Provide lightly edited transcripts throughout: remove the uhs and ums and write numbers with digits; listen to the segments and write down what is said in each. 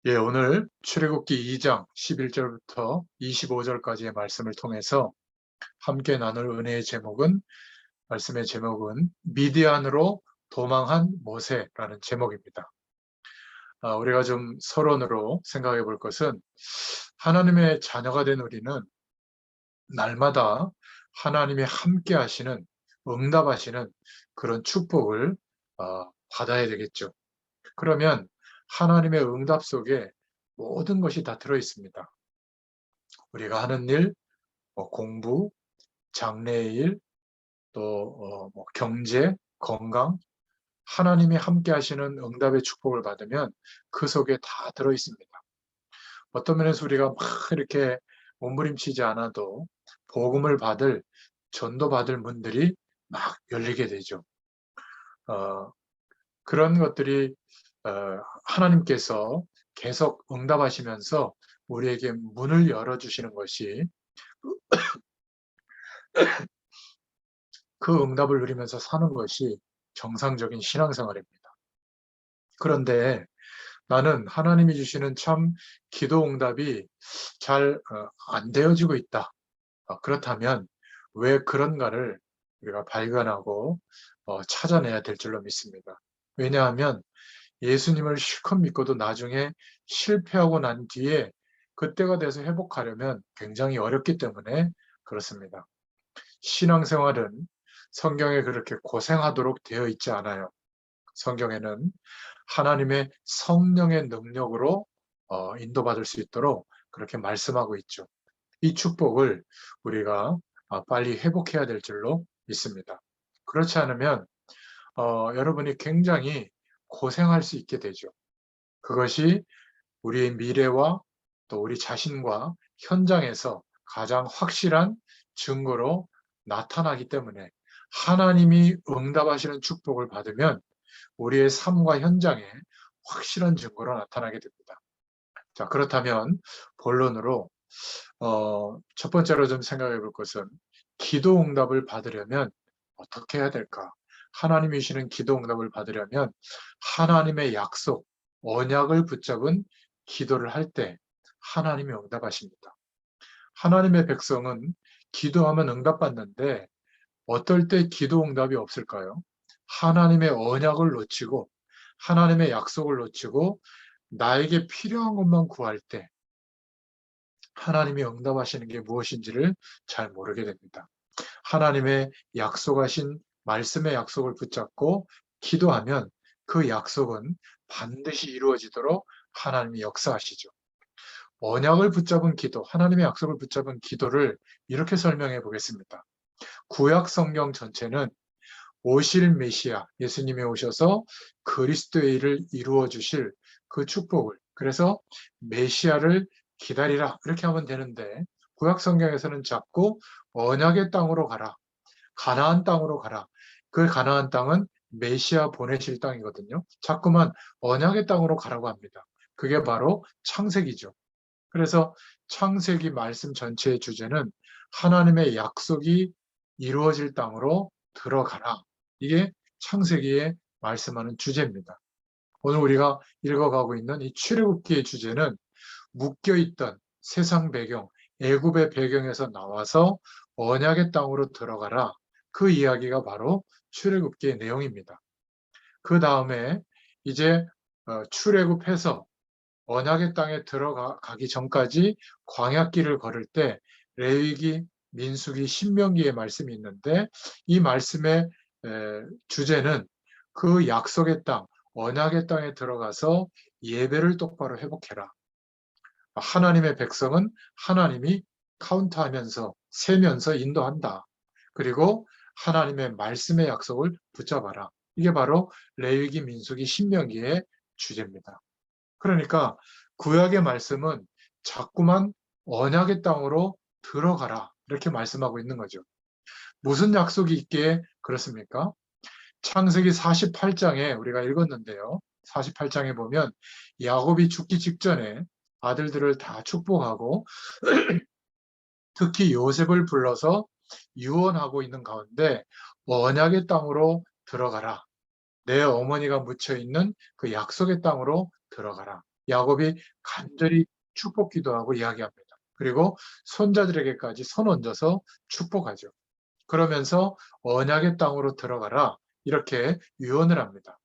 오늘 출애굽기 2장 11절부터 25절까지의 말씀을 통해서 함께 나눌 말씀의 제목은 미디안으로 도망한 모세라는 제목입니다. 우리가 좀 서론으로 생각해 볼 것은 하나님의 자녀가 된 우리는 날마다 하나님이 함께 하시는, 응답하시는 그런 축복을 받아야 되겠죠. 그러면 하나님의 응답 속에 모든 것이 다 들어 있습니다. 우리가 하는 일, 공부, 장래의 일, 또 경제, 건강, 하나님이 함께 하시는 응답의 축복을 받으면 그 속에 다 들어 있습니다. 어떤 면에서 우리가 막 이렇게 몸부림치지 않아도 복음을 받을, 전도받을 문들이 막 열리게 되죠. 어, 그런 것들이 어, 하나님께서 계속 응답하시면서 우리에게 문을 열어주시는 것이 그 응답을 누리면서 사는 것이 정상적인 신앙생활입니다. 그런데 나는 하나님이 주시는 참 기도 응답이 잘 안 되어지고 있다. 그렇다면 왜 그런가를 우리가 발견하고 찾아내야 될 줄로 믿습니다. 왜냐하면 예수님을 실컷 믿고도 나중에 실패하고 난 뒤에 그때가 돼서 회복하려면 굉장히 어렵기 때문에 그렇습니다. 신앙생활은 성경에 그렇게 고생하도록 되어 있지 않아요. 성경에는 하나님의 성령의 능력으로 인도받을 수 있도록 그렇게 말씀하고 있죠. 이 축복을 우리가 빨리 회복해야 될 줄로 믿습니다. 그렇지 않으면 여러분이 굉장히 고생할 수 있게 되죠. 그것이 우리의 미래와 또 우리 자신과 현장에서 가장 확실한 증거로 나타나기 때문에 하나님이 응답하시는 축복을 받으면 우리의 삶과 현장에 확실한 증거로 나타나게 됩니다. 자, 그렇다면 본론으로 첫 번째로 좀 생각해 볼 것은 기도 응답을 받으려면 어떻게 해야 될까? 하나님이 주시는 기도 응답을 받으려면 하나님의 약속, 언약을 붙잡은 기도를 할 때 하나님이 응답하십니다. 하나님의 백성은 기도하면 응답받는데 어떨 때 기도 응답이 없을까요? 하나님의 언약을 놓치고 하나님의 약속을 놓치고 나에게 필요한 것만 구할 때 하나님이 응답하시는 게 무엇인지를 잘 모르게 됩니다. 하나님의 약속하신 말씀의 약속을 붙잡고 기도하면 그 약속은 반드시 이루어지도록 하나님이 역사하시죠. 언약을 붙잡은 기도, 하나님의 약속을 붙잡은 기도를 이렇게 설명해 보겠습니다. 구약 성경 전체는 오실 메시아, 예수님이 오셔서 그리스도의 일을 이루어 주실 그 축복을, 그래서 메시아를 기다리라 이렇게 하면 되는데 구약 성경에서는 자꾸 언약의 땅으로 가라, 가나안 땅으로 가라. 그 가나안 땅은 메시아 보내실 땅이거든요. 자꾸만 언약의 땅으로 가라고 합니다. 그게 바로 창세기죠. 그래서 창세기 말씀 전체의 주제는 하나님의 약속이 이루어질 땅으로 들어가라. 이게 창세기에 말씀하는 주제입니다. 오늘 우리가 읽어가고 있는 이 출애굽기의 주제는 묶여있던 세상 배경, 애굽의 배경에서 나와서 언약의 땅으로 들어가라. 그 이야기가 바로 출애굽기의 내용입니다. 그 다음에 이제 출애굽해서 언약의 땅에 들어가기 전까지 광야길을 걸을 때 레위기, 민수기, 신명기의 말씀이 있는데 이 말씀의 주제는 그 약속의 땅, 언약의 땅에 들어가서 예배를 똑바로 회복해라. 하나님의 백성은 하나님이 카운트하면서 세면서 인도한다. 그리고 하나님의 말씀의 약속을 붙잡아라. 이게 바로 레위기, 민수기, 신명기의 주제입니다. 그러니까 구약의 말씀은 자꾸만 언약의 땅으로 들어가라 이렇게 말씀하고 있는 거죠. 무슨 약속이 있기에 그렇습니까? 창세기 48장에 우리가 읽었는데요. 48장에 보면 야곱이 죽기 직전에 아들들을 다 축복하고 특히 요셉을 불러서 유언하고 있는 가운데 언약의 땅으로 들어가라. 내 어머니가 묻혀 있는 그 약속의 땅으로 들어가라. 야곱이 간절히 축복 기도하고 이야기합니다. 그리고 손자들에게까지 손 얹어서 축복하죠. 그러면서 언약의 땅으로 들어가라 이렇게 유언을 합니다.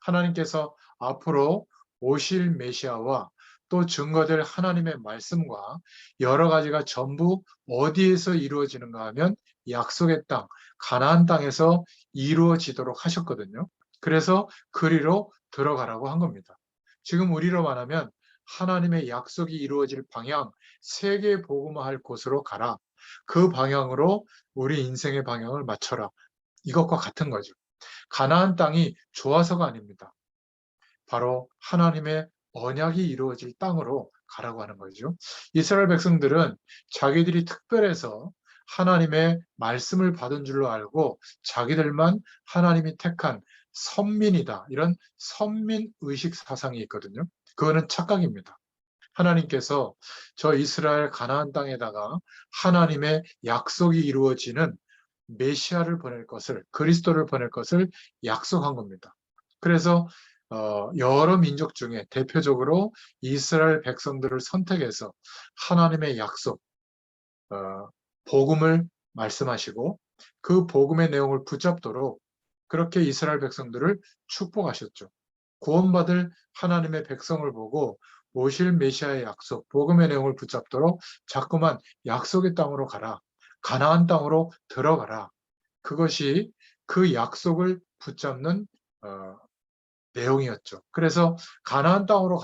하나님께서 앞으로 오실 메시아와 또 증거될 하나님의 말씀과 여러 가지가 전부 어디에서 이루어지는가 하면 약속의 땅, 가나안 땅에서 이루어지도록 하셨거든요. 그래서 그리로 들어가라고 한 겁니다. 지금 우리로 말하면 하나님의 약속이 이루어질 방향, 세계 복음화할 곳으로 가라. 그 방향으로 우리 인생의 방향을 맞춰라. 이것과 같은 거죠. 가나안 땅이 좋아서가 아닙니다. 바로 하나님의 언약이 이루어질 땅으로 가라고 하는 거죠. 이스라엘 백성들은 자기들이 특별해서 하나님의 말씀을 받은 줄로 알고 자기들만 하나님이 택한 선민이다. 이런 선민 의식 사상이 있거든요. 그거는 착각입니다. 하나님께서 저 이스라엘 가나안 땅에다가 하나님의 약속이 이루어지는 메시아를 보낼 것을, 그리스도를 보낼 것을 약속한 겁니다. 그래서 여러 민족 중에 대표적으로 이스라엘 백성들을 선택해서 하나님의 약속, 복음을 말씀하시고 그 복음의 내용을 붙잡도록 그렇게 이스라엘 백성들을 축복하셨죠. 구원받을 하나님의 백성을 보고 오실 메시아의 약속, 복음의 내용을 붙잡도록 자꾸만 약속의 땅으로 가라. 가나안 땅으로 들어가라. 그것이 그 약속을 붙잡는 내용이었죠. 그래서 가나안 땅으로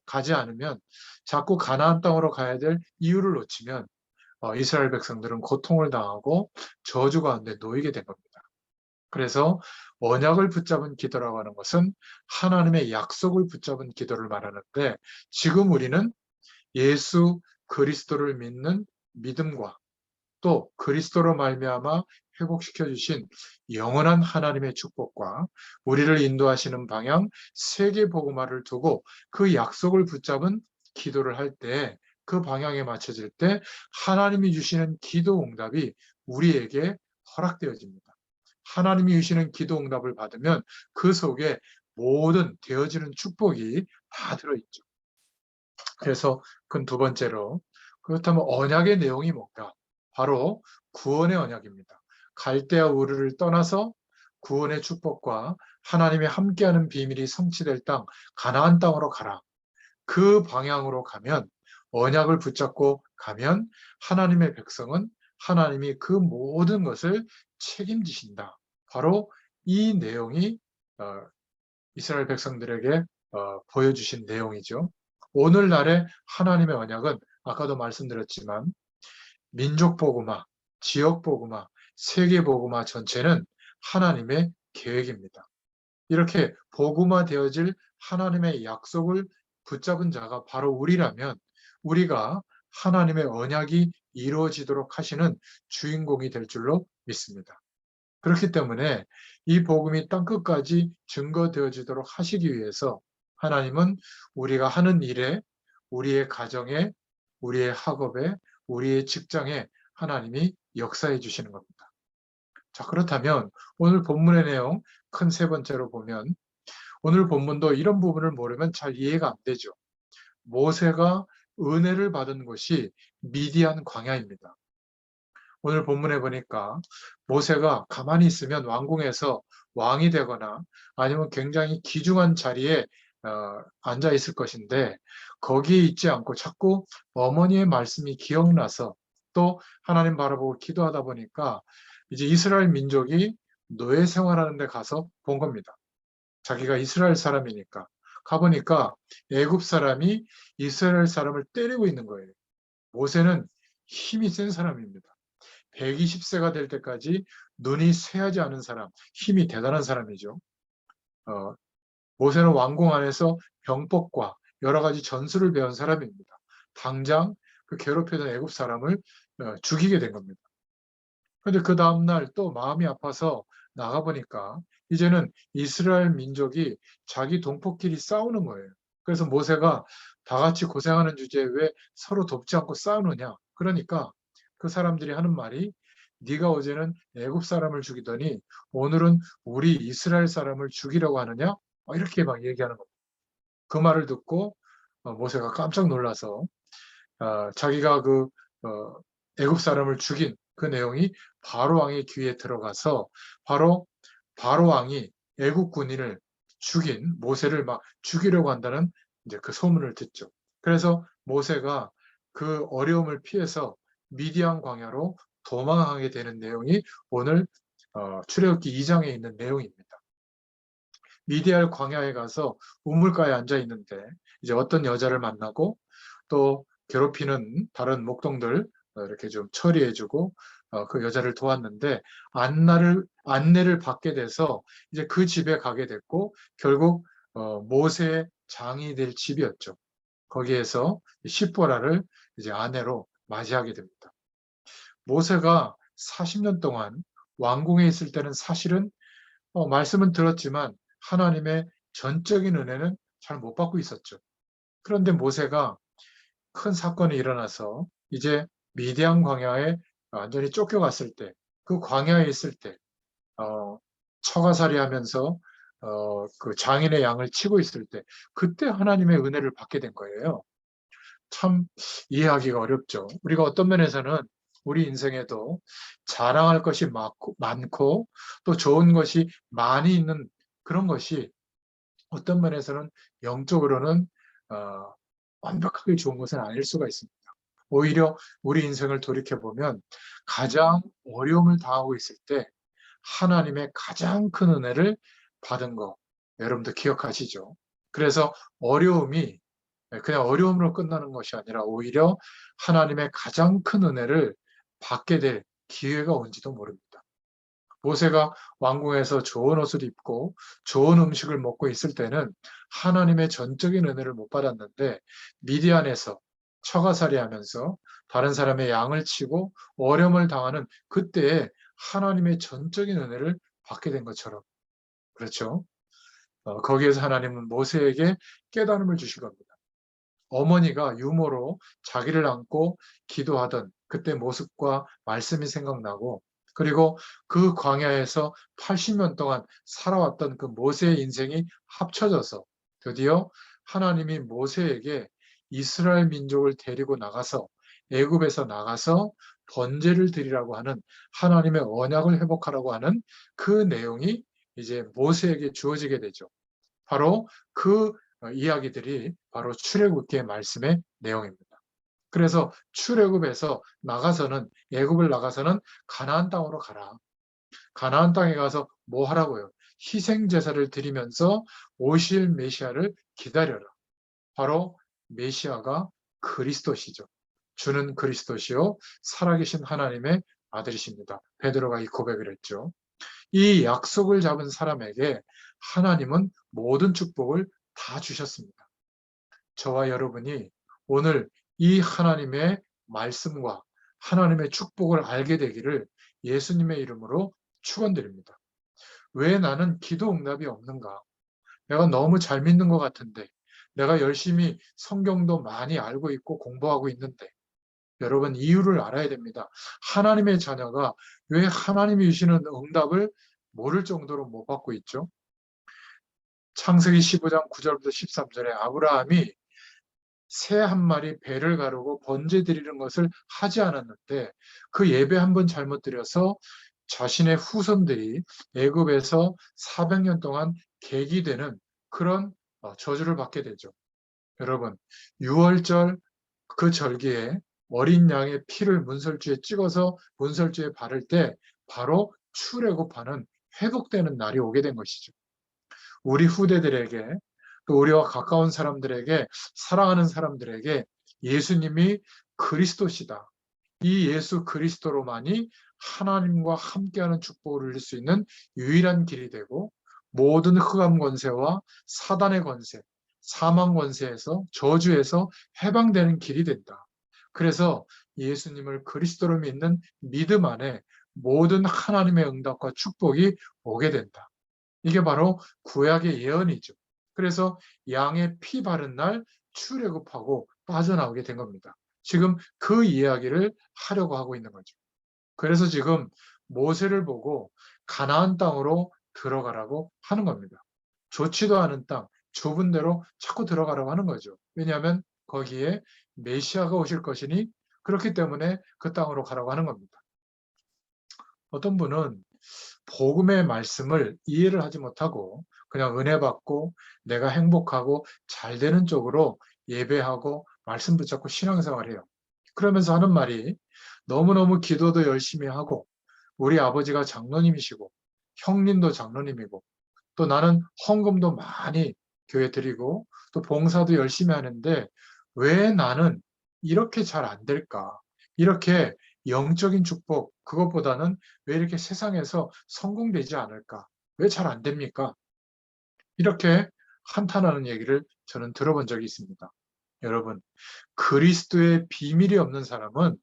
가지 않으면 자꾸 가나안 땅으로 가야 될 이유를 놓치면 이스라엘 백성들은 고통을 당하고 저주 가운데 놓이게 된 겁니다. 그래서 언약을 붙잡은 기도라고 하는 것은 하나님의 약속을 붙잡은 기도를 말하는데 지금 우리는 예수 그리스도를 믿는 믿음과 또 그리스도로 말미암아 회복시켜 주신 영원한 하나님의 축복과 우리를 인도하시는 방향 세계 복음화를 두고 그 약속을 붙잡은 기도를 할 때 그 방향에 맞춰질 때 하나님이 주시는 기도 응답이 우리에게 허락되어집니다. 하나님이 주시는 기도 응답을 받으면 그 속에 모든 되어지는 축복이 다 들어있죠. 그래서 그 두 번째로 그렇다면 언약의 내용이 뭔가? 바로 구원의 언약입니다. 갈대아 우르를 떠나서 구원의 축복과 하나님의 함께하는 비밀이 성취될 땅, 가나안 땅으로 가라. 그 방향으로 가면 언약을 붙잡고 가면 하나님의 백성은 하나님이 그 모든 것을 책임지신다. 바로 이 내용이 이스라엘 백성들에게 보여주신 내용이죠. 오늘날의 하나님의 언약은 아까도 말씀드렸지만 민족 복음화, 지역 복음화, 세계 복음화 전체는 하나님의 계획입니다. 이렇게 복음화 되어질 하나님의 약속을 붙잡은 자가 바로 우리라면 우리가 하나님의 언약이 이루어지도록 하시는 주인공이 될 줄로 믿습니다. 그렇기 때문에 이 복음이 땅끝까지 증거되어지도록 하시기 위해서 하나님은 우리가 하는 일에, 우리의 가정에, 우리의 학업에, 우리의 직장에 하나님이 역사해 주시는 겁니다. 자, 그렇다면 오늘 본문의 내용 큰 세 번째로 보면 오늘 본문도 이런 부분을 모르면 잘 이해가 안 되죠. 모세가 은혜를 받은 곳이 미디안 광야입니다. 오늘 본문에 보니까 모세가 가만히 있으면 왕궁에서 왕이 되거나 아니면 굉장히 귀중한 자리에 앉아 있을 것인데 거기에 있지 않고 자꾸 어머니의 말씀이 기억나서 또 하나님 바라보고 기도하다 보니까 이제 이스라엘 민족이 노예 생활하는 데 가서 본 겁니다. 자기가 이스라엘 사람이니까. 가보니까 애굽 사람이 이스라엘 사람을 때리고 있는 거예요. 모세는 힘이 센 사람입니다. 120세가 될 때까지 눈이 쇠하지 않은 사람, 힘이 대단한 사람이죠. 모세는 왕궁 안에서 병법과 여러 가지 전술을 배운 사람입니다. 당장 그 괴롭히던 애굽 사람을 죽이게 된 겁니다. 그런데 그 다음날 또 마음이 아파서 나가보니까 이제는 이스라엘 민족이 자기 동포끼리 싸우는 거예요. 그래서 모세가 다 같이 고생하는 주제에 왜 서로 돕지 않고 싸우느냐. 그러니까 그 사람들이 하는 말이 네가 어제는 애굽 사람을 죽이더니 오늘은 우리 이스라엘 사람을 죽이려고 하느냐? 이렇게 막 얘기하는 겁니다. 그 말을 듣고 모세가 깜짝 놀라서 자기가 애굽 사람을 죽인 그 내용이 바로 왕의 귀에 들어가서 바로 바로 왕이 애굽 군인을 죽인 모세를 막 죽이려고 한다는 이제 그 소문을 듣죠. 그래서 모세가 그 어려움을 피해서 미디안 광야로 도망하게 되는 내용이 오늘 출애굽기 2장에 있는 내용입니다. 미디안 광야에 가서 우물가에 앉아 있는데 이제 어떤 여자를 만나고 또 괴롭히는 다른 목동들 이렇게 좀 처리해주고 그 여자를 도왔는데 안내를 받게 돼서 이제 그 집에 가게 됐고 결국 모세의 장이 될 집이었죠. 거기에서 시보라를 이제 아내로 맞이하게 됩니다. 모세가 40년 동안 왕궁에 있을 때는 사실은 말씀은 들었지만 하나님의 전적인 은혜는 잘 못 받고 있었죠. 그런데 모세가 큰 사건이 일어나서 이제 미디안 광야에 완전히 쫓겨갔을 때, 그 광야에 있을 때, 처가살이 하면서 그 장인의 양을 치고 있을 때, 그때 하나님의 은혜를 받게 된 거예요. 참 이해하기가 어렵죠. 우리가 어떤 면에서는 우리 인생에도 자랑할 것이 많고 또 좋은 것이 많이 있는 그런 것이 어떤 면에서는 영적으로는 완벽하게 좋은 것은 아닐 수가 있습니다. 오히려 우리 인생을 돌이켜보면 가장 어려움을 당하고 있을 때 하나님의 가장 큰 은혜를 받은 거 여러분도 기억하시죠? 그래서 어려움이 그냥 어려움으로 끝나는 것이 아니라 오히려 하나님의 가장 큰 은혜를 받게 될 기회가 온지도 모릅니다. 모세가 왕궁에서 좋은 옷을 입고 좋은 음식을 먹고 있을 때는 하나님의 전적인 은혜를 못 받았는데 미디안에서 처가살이 하면서 다른 사람의 양을 치고 어려움을 당하는 그때에 하나님의 전적인 은혜를 받게 된 것처럼 그렇죠. 거기에서 하나님은 모세에게 깨달음을 주신 겁니다. 어머니가 유모로 자기를 안고 기도하던 그때 모습과 말씀이 생각나고 그리고 그 광야에서 80년 동안 살아왔던 그 모세의 인생이 합쳐져서 드디어 하나님이 모세에게 이스라엘 민족을 데리고 나가서 애굽에서 나가서 번제를 드리라고 하는 하나님의 언약을 회복하라고 하는 그 내용이 이제 모세에게 주어지게 되죠. 바로 그 이야기들이 바로 출애굽기의 말씀의 내용입니다. 그래서 출애굽에서 나가서는 애굽을 나가서는 가나안 땅으로 가라. 가나안 땅에 가서 뭐 하라고요? 희생 제사를 드리면서 오실 메시아를 기다려라. 바로 메시아가 그리스도시죠. 주는 그리스도시요 살아계신 하나님의 아들이십니다. 베드로가 이 고백을 했죠. 이 약속을 잡은 사람에게 하나님은 모든 축복을 다 주셨습니다. 저와 여러분이 오늘 이 하나님의 말씀과 하나님의 축복을 알게 되기를 예수님의 이름으로 축원드립니다. 왜 나는 기도 응답이 없는가? 내가 너무 잘 믿는 것 같은데, 내가 열심히 성경도 많이 알고 있고 공부하고 있는데, 여러분 이유를 알아야 됩니다. 하나님의 자녀가 왜 하나님이 주시는 응답을 모를 정도로 못 받고 있죠? 창세기 15장 9절부터 13절에 아브라함이 새 한 마리 배를 가르고 번제 드리는 것을 하지 않았는데 그 예배 한 번 잘못 드려서 자신의 후손들이 애굽에서 400년 동안 객이 되는 그런 저주를 받게 되죠. 여러분, 6월절 그 절기에 어린 양의 피를 문설주에 찍어서 문설주에 바를 때 바로 출애굽하는 회복되는 날이 오게 된 것이죠. 우리 후대들에게 또 우리와 가까운 사람들에게 사랑하는 사람들에게 예수님이 그리스도시다. 이 예수 그리스도로만이 하나님과 함께하는 축복을 누릴 수 있는 유일한 길이 되고 모든 흑암 권세와 사단의 권세, 사망 권세에서 저주에서 해방되는 길이 된다. 그래서 예수님을 그리스도로 믿는 믿음 안에 모든 하나님의 응답과 축복이 오게 된다. 이게 바로 구약의 예언이죠. 그래서 양의 피 바른 날 출애굽하고 빠져나오게 된 겁니다. 지금 그 이야기를 하려고 하고 있는 거죠. 그래서 지금 모세를 보고 가나안 땅으로 들어가라고 하는 겁니다. 좋지도 않은 땅, 좁은 데로 자꾸 들어가라고 하는 거죠. 왜냐하면 거기에 메시아가 오실 것이니 그렇기 때문에 그 땅으로 가라고 하는 겁니다. 어떤 분은 복음의 말씀을 이해를 하지 못하고 그냥 은혜 받고 내가 행복하고 잘 되는 쪽으로 예배하고 말씀 붙잡고 신앙생활해요. 그러면서 하는 말이 너무너무 기도도 열심히 하고 우리 아버지가 장로님이시고 형님도 장로님이고 또 나는 헌금도 많이 교회 드리고 또 봉사도 열심히 하는데 왜 나는 이렇게 잘 안 될까? 이렇게 영적인 축복, 그것보다는 왜 이렇게 세상에서 성공되지 않을까? 왜 잘 안 됩니까? 이렇게 한탄하는 얘기를 저는 들어본 적이 있습니다. 여러분, 그리스도의 비밀이 없는 사람은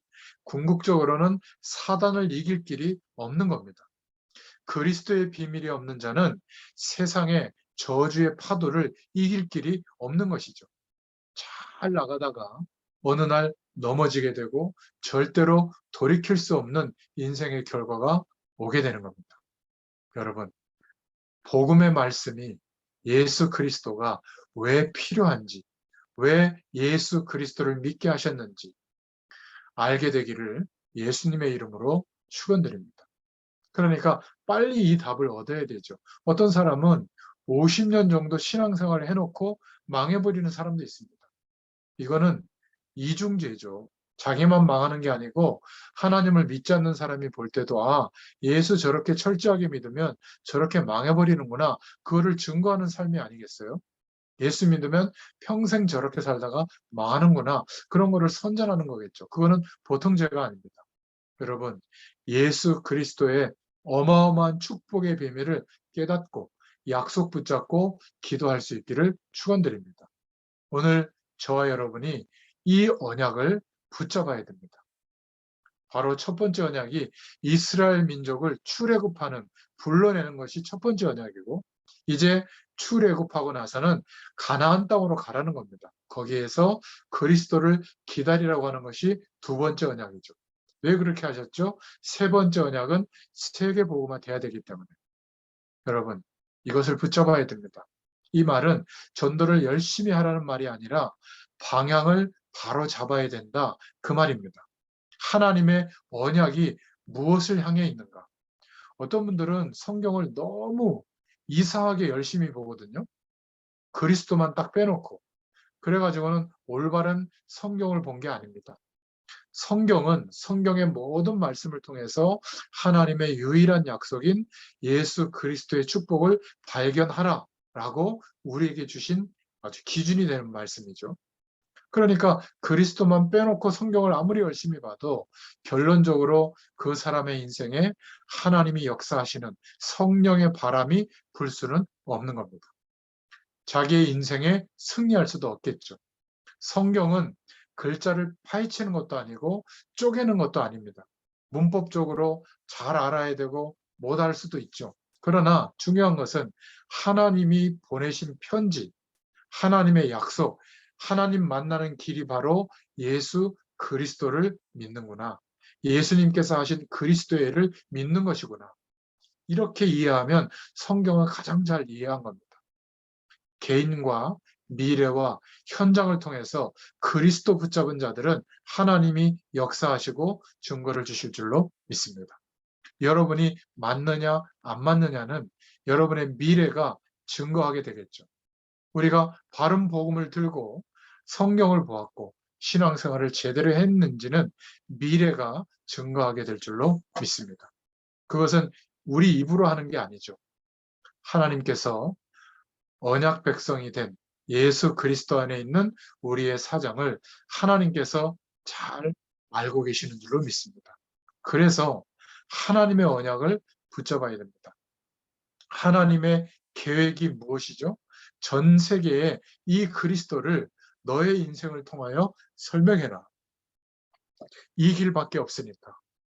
궁극적으로는 사단을 이길 길이 없는 겁니다. 그리스도의 비밀이 없는 자는 세상의 저주의 파도를 이길 길이 없는 것이죠. 잘 나가다가 어느 날 넘어지게 되고 절대로 돌이킬 수 없는 인생의 결과가 오게 되는 겁니다. 여러분, 복음의 말씀이 예수 그리스도가 왜 필요한지, 왜 예수 그리스도를 믿게 하셨는지 알게 되기를 예수님의 이름으로 축원드립니다. 그러니까 빨리 이 답을 얻어야 되죠. 어떤 사람은 50년 정도 신앙생활을 해놓고 망해버리는 사람도 있습니다. 이거는 이중죄죠. 자기만 망하는 게 아니고 하나님을 믿지 않는 사람이 볼 때도 예수 저렇게 철저하게 믿으면 저렇게 망해버리는구나. 그거를 증거하는 삶이 아니겠어요? 예수 믿으면 평생 저렇게 살다가 망하는구나. 그런 거를 선전하는 거겠죠. 그거는 보통 죄가 아닙니다. 여러분, 예수 그리스도의 어마어마한 축복의 비밀을 깨닫고 약속 붙잡고 기도할 수 있기를 축원드립니다. 오늘 저와 여러분이 이 언약을 붙잡아야 됩니다. 바로 첫 번째 언약이 이스라엘 민족을 출애굽하는 불러내는 것이 첫 번째 언약이고 이제 출애굽하고 나서는 가나안 땅으로 가라는 겁니다. 거기에서 그리스도를 기다리라고 하는 것이 두 번째 언약이죠. 왜 그렇게 하셨죠? 세 번째 언약은 세계 복음화 돼야 되기 때문에. 여러분, 이것을 붙잡아야 됩니다. 이 말은 전도를 열심히 하라는 말이 아니라 방향을 바로 잡아야 된다. 그 말입니다. 하나님의 언약이 무엇을 향해 있는가? 어떤 분들은 성경을 너무 이상하게 열심히 보거든요. 그리스도만 딱 빼놓고. 그래가지고는 올바른 성경을 본 게 아닙니다. 성경은 성경의 모든 말씀을 통해서 하나님의 유일한 약속인 예수 그리스도의 축복을 발견하라라고 우리에게 주신 아주 기준이 되는 말씀이죠. 그러니까 그리스도만 빼놓고 성경을 아무리 열심히 봐도 결론적으로 그 사람의 인생에 하나님이 역사하시는 성령의 바람이 불 수는 없는 겁니다. 자기의 인생에 승리할 수도 없겠죠. 성경은 글자를 파헤치는 것도 아니고 쪼개는 것도 아닙니다. 문법적으로 잘 알아야 되고 못할 수도 있죠. 그러나 중요한 것은 하나님이 보내신 편지, 하나님의 약속, 하나님 만나는 길이 바로 예수 그리스도를 믿는구나. 예수님께서 하신 그리스도의 일을 믿는 것이구나. 이렇게 이해하면 성경을 가장 잘 이해한 겁니다. 개인과 미래와 현장을 통해서 그리스도 붙잡은 자들은 하나님이 역사하시고 증거를 주실 줄로 믿습니다. 여러분이 맞느냐 안 맞느냐는 여러분의 미래가 증거하게 되겠죠. 우리가 바른 복음을 들고 성경을 보았고 신앙생활을 제대로 했는지는 미래가 증거하게 될 줄로 믿습니다. 그것은 우리 입으로 하는 게 아니죠. 하나님께서 언약 백성이 된 예수 그리스도 안에 있는 우리의 사정을 하나님께서 잘 알고 계시는 줄로 믿습니다. 그래서 하나님의 언약을 붙잡아야 됩니다. 하나님의 계획이 무엇이죠? 전 세계에 이 그리스도를 너의 인생을 통하여 설명해라. 이 길밖에 없으니까.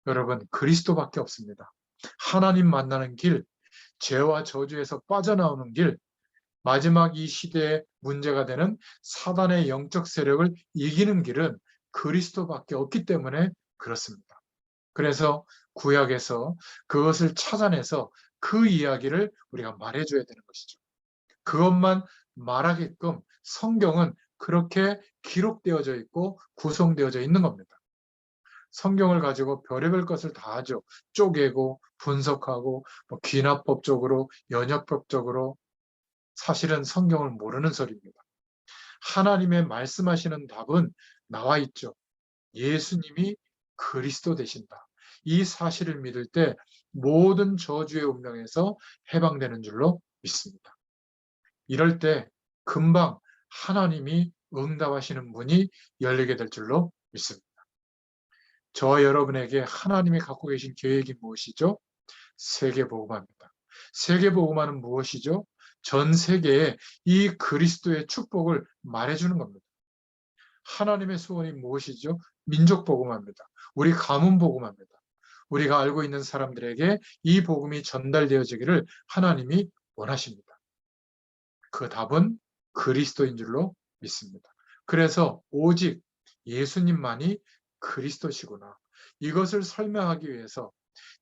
여러분, 그리스도밖에 없습니다. 하나님 만나는 길, 죄와 저주에서 빠져나오는 길, 마지막 이 시대에 문제가 되는 사단의 영적 세력을 이기는 길은 그리스도밖에 없기 때문에 그렇습니다. 그래서 구약에서 그것을 찾아내서 그 이야기를 우리가 말해줘야 되는 것이죠. 그것만 말하게끔 성경은 그렇게 기록되어져 있고 구성되어져 있는 겁니다. 성경을 가지고 별의별 것을 다 하죠. 쪼개고 분석하고 귀납법적으로 연역법적으로. 사실은 성경을 모르는 소리입니다. 하나님의 말씀하시는 답은 나와 있죠. 예수님이 그리스도 되신다. 이 사실을 믿을 때 모든 저주의 운명에서 해방되는 줄로 믿습니다. 이럴 때 금방 하나님이 응답하시는 문이 열리게 될 줄로 믿습니다. 저와 여러분에게 하나님이 갖고 계신 계획이 무엇이죠? 세계복음화입니다. 세계복음화는 무엇이죠? 전 세계에 이 그리스도의 축복을 말해주는 겁니다. 하나님의 소원이 무엇이죠? 민족복음화입니다. 우리 가문복음화입니다. 우리가 알고 있는 사람들에게 이 복음이 전달되어지기를 하나님이 원하십니다. 그 답은 그리스도인 줄로 믿습니다. 그래서 오직 예수님만이 그리스도시구나. 이것을 설명하기 위해서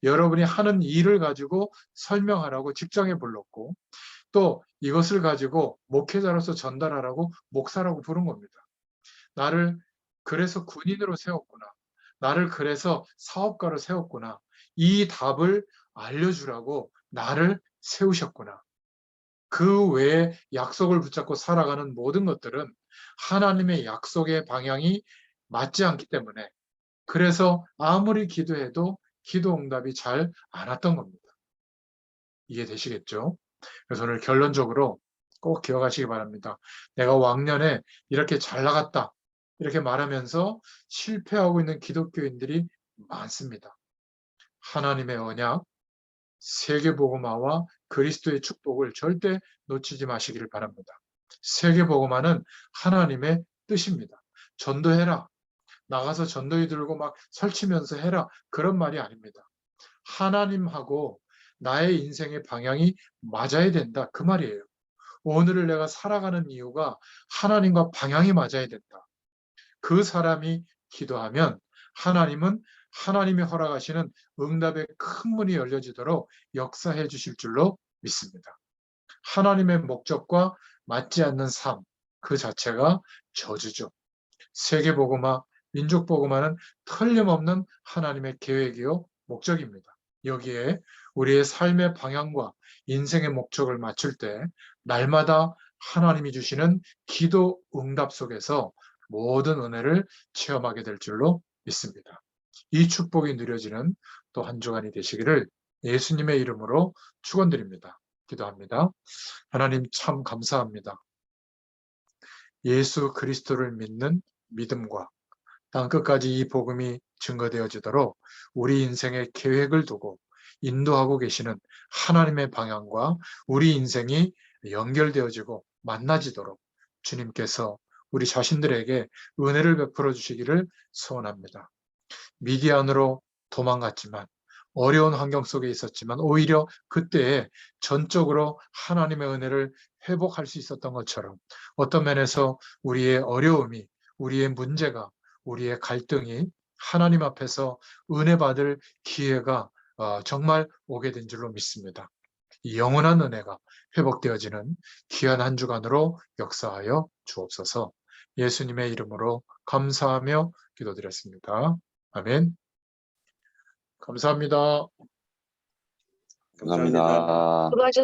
여러분이 하는 일을 가지고 설명하라고 직장에 불렀고, 또 이것을 가지고 목회자로서 전달하라고 목사라고 부른 겁니다. 나를 그래서 군인으로 세웠구나. 나를 그래서 사업가로 세웠구나. 이 답을 알려주라고 나를 세우셨구나. 그 외에 약속을 붙잡고 살아가는 모든 것들은 하나님의 약속의 방향이 맞지 않기 때문에, 그래서 아무리 기도해도 기도 응답이 잘 안 왔던 겁니다. 이해되시겠죠? 그래서 오늘 결론적으로 꼭 기억하시기 바랍니다. 내가 왕년에 이렇게 잘 나갔다, 이렇게 말하면서 실패하고 있는 기독교인들이 많습니다. 하나님의 언약, 세계복음화와 그리스도의 축복을 절대 놓치지 마시기를 바랍니다. 세계복음화는 하나님의 뜻입니다. 전도해라. 나가서 전도회 들고 막 설치면서 해라. 그런 말이 아닙니다. 하나님하고 나의 인생의 방향이 맞아야 된다. 그 말이에요. 오늘을 내가 살아가는 이유가 하나님과 방향이 맞아야 된다. 그 사람이 기도하면 하나님은 하나님이 허락하시는 응답의 큰 문이 열려지도록 역사해 주실 줄로 믿습니다. 하나님의 목적과 맞지 않는 삶, 그 자체가 저주죠. 세계복음화, 민족복음화는 틀림없는 하나님의 계획이요 목적입니다. 여기에 우리의 삶의 방향과 인생의 목적을 맞출 때 날마다 하나님이 주시는 기도 응답 속에서 모든 은혜를 체험하게 될 줄로 믿습니다. 이 축복이 누려지는 또 한 주간이 되시기를 예수님의 이름으로 축원드립니다. 기도합니다. 하나님 참 감사합니다. 예수 그리스도를 믿는 믿음과 땅 끝까지 이 복음이 증거되어지도록 우리 인생의 계획을 두고 인도하고 계시는 하나님의 방향과 우리 인생이 연결되어지고 만나지도록 주님께서 우리 자신들에게 은혜를 베풀어 주시기를 소원합니다. 미디안으로 도망갔지만, 어려운 환경 속에 있었지만 오히려 그때에 전적으로 하나님의 은혜를 회복할 수 있었던 것처럼 어떤 면에서 우리의 어려움이, 우리의 문제가, 우리의 갈등이 하나님 앞에서 은혜 받을 기회가 정말 오게 된 줄로 믿습니다. 이 영원한 은혜가 회복되어지는 귀한 한 주간으로 역사하여 주옵소서. 예수님의 이름으로 감사하며 기도드렸습니다. 아멘. 감사합니다. 감사합니다. 수고하셨습니다.